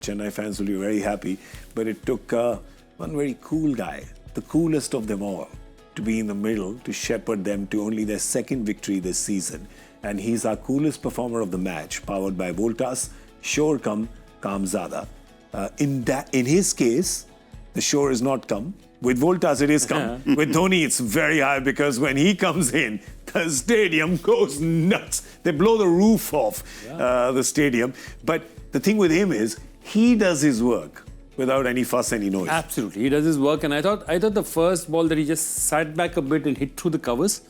Chennai fans will be very happy. But it took one very cool guy, the coolest of them all, to be in the middle to shepherd them to only their second victory this season. And he's our coolest performer of the match, powered by Voltas, Shore Kam Kamzada. In his case, the shore is not come. With Voltas, it is come. With Dhoni, it's very high because when he comes in, the stadium goes nuts. They blow the roof off the stadium. But the thing with him is, he does his work without any fuss, any noise. Absolutely, he does his work. And I thought the first ball that he just sat back a bit and hit through the covers,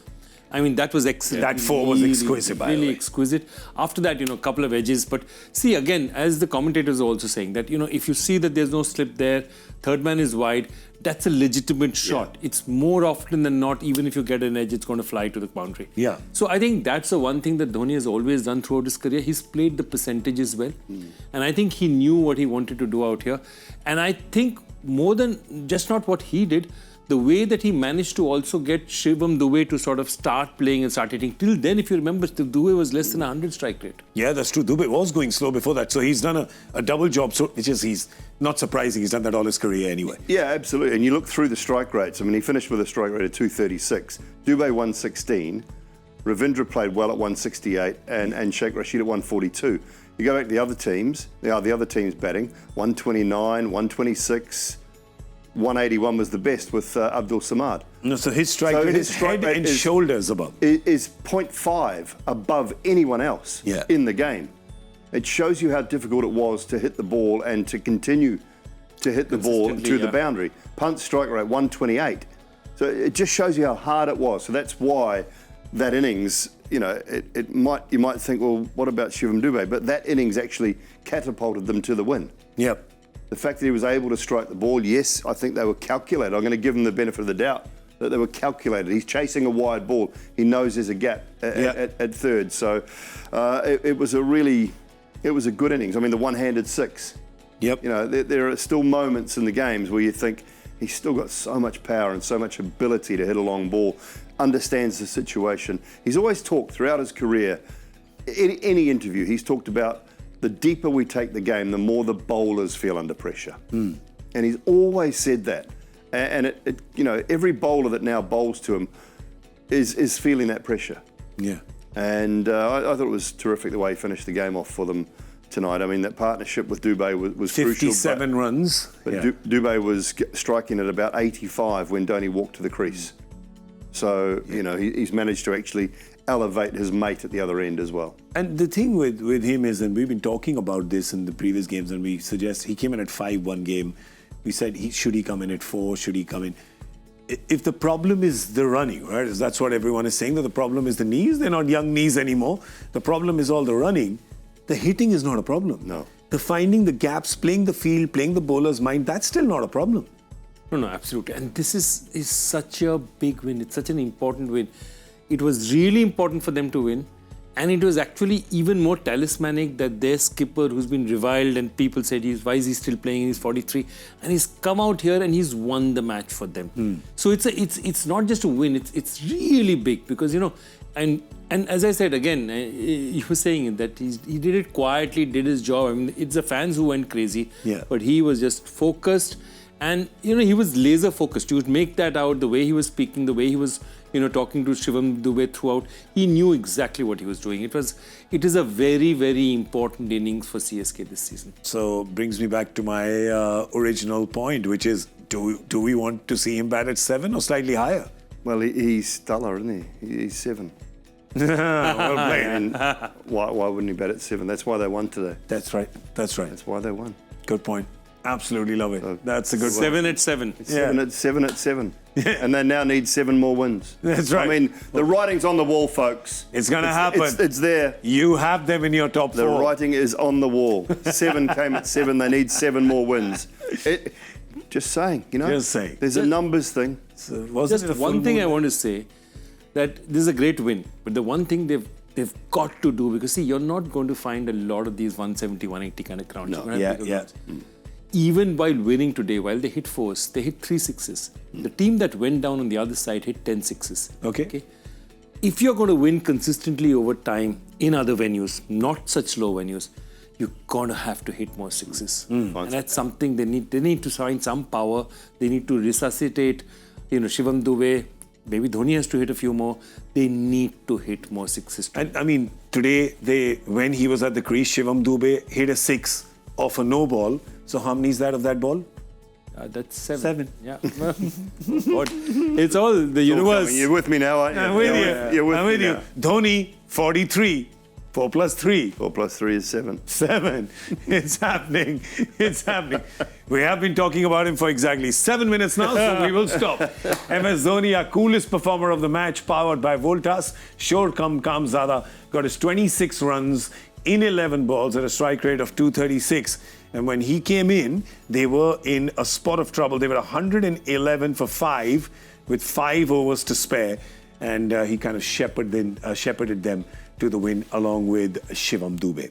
I mean, that was excellent. That four was exquisite, by the way. Really exquisite. After that, a couple of edges. But see, again, as the commentators are also saying, that, if you see that there's no slip there, third man is wide, that's a legitimate shot. Yeah. It's more often than not, even if you get an edge, it's going to fly to the boundary. Yeah. So I think that's the one thing that Dhoni has always done throughout his career. He's played the percentages well. And I think he knew what he wanted to do out here. And I think more than just not what he did, the way that he managed to also get Shivam Dube to sort of start playing and start hitting. Till then, if you remember, Dube was less than 100 strike rate. Yeah, that's true. Dube was going slow before that. So he's done a double job, so he's not surprising. He's done that all his career anyway. Yeah, absolutely. And you look through the strike rates. I mean, he finished with a strike rate of 236. Dube 116. Ravindra played well at 168 and Sheikh Rashid at 142. You go back to the other teams, the other teams batting, 129, 126... 181 was the best with Abdul Samad. No, so his strike rate is head and shoulders above. Is 0.5 above anyone else in the game. It shows you how difficult it was to hit the ball and to continue to hit the ball to the boundary. Punt strike rate 128. So it just shows you how hard it was. So that's why that innings, you might think, well, what about Shivam Dube? But that innings actually catapulted them to the win. Yep. The fact that he was able to strike the ball, yes, I think they were calculated. I'm going to give him the benefit of the doubt that they were calculated. He's chasing a wide ball. He knows there's a gap at third. So it was a good innings. I mean, the one-handed six. Yep. There are still moments in the games where you think he's still got so much power and so much ability to hit a long ball, understands the situation. He's always talked throughout his career, any interview, he's talked about the deeper we take the game, the more the bowlers feel under pressure. And he's always said that. And every bowler that now bowls to him is feeling that pressure. Yeah. And I thought it was terrific the way he finished the game off for them tonight. I mean, that partnership with Dube was 57 crucial. 57 runs. But Dube was striking at about 85 when Dhoni walked to the crease. So, he's managed to actually elevate his mate at the other end as well. And the thing with him is, and we've been talking about this in the previous games, and we suggest he came in at 5 one game. We said, should he come in at 4? Should he come in? If the problem is the running, right? That's what everyone is saying, that the problem is the knees. They're not young knees anymore. The problem is all the running. The hitting is not a problem. No. The finding the gaps, playing the field, playing the bowler's mind, that's still not a problem. No, absolutely. And this is such a big win. It's such an important win. It was really important for them to win. And it was actually even more talismanic that their skipper, who's been reviled and people said, why is he still playing? He's 43. And he's come out here and he's won the match for them. So it's not just a win. It's really big because, and as I said, again, you were saying that he did it quietly, did his job. I mean, it's the fans who went crazy. Yeah. But he was just focused. And, he was laser focused. You would make that out, the way he was speaking, the way he was, talking to Shivam Dube throughout. He knew exactly what he was doing. It is a very, very important innings for CSK this season. So brings me back to my original point, which is, do we want to see him bat at 7 or slightly higher? Well, he's stellar, isn't he? He's 7. Well played. And why wouldn't he bat at 7? That's why they won today. That's right. That's why they won. Good point. Absolutely love it. That's a good 7 at 7. It's 7 at 7. And they now need 7 more wins. That's right. I mean, the writing's on the wall, folks. It's going to happen. It's there. You have them in your top 4. The writing is on the wall. 7 came at 7. They need 7 more wins. Just saying, Just saying. There's a numbers thing. So just one thing I want to say, that this is a great win. But the one thing they've got to do, because see, you're not going to find a lot of these 170, 180 kind of grounds. No. Yeah. Even while winning today, while they hit 4s, they hit 3 6s. The team that went down on the other side hit 10 6s. Okay. If you're going to win consistently over time in other venues, not such low venues, you're gonna have to hit more sixes. And that's something they need to find some power. They need to resuscitate, Shivam Dube. Maybe Dhoni has to hit a few more. They need to hit more sixes. And I mean, today, when he was at the crease, Shivam Dube hit a 6 off a no ball. So how many is that of that ball? That's 7. 7. Yeah. God. It's all the universe. You're with me now, aren't you? I'm with you. You're with I'm me with you. now. Dhoni, 43. 4 plus 3. 4 plus 3 is 7. 7. It's happening. It's happening. We have been talking about him for exactly 7 minutes now, so we will stop. MS Dhoni, our coolest performer of the match, powered by Voltas. Shor Kam Kamzada got his 26 runs in 11 balls at a strike rate of 236. And when he came in, they were in a spot of trouble. They were 111 for 5 with 5 overs to spare. And he kind of shepherded them to the win along with Shivam Dube.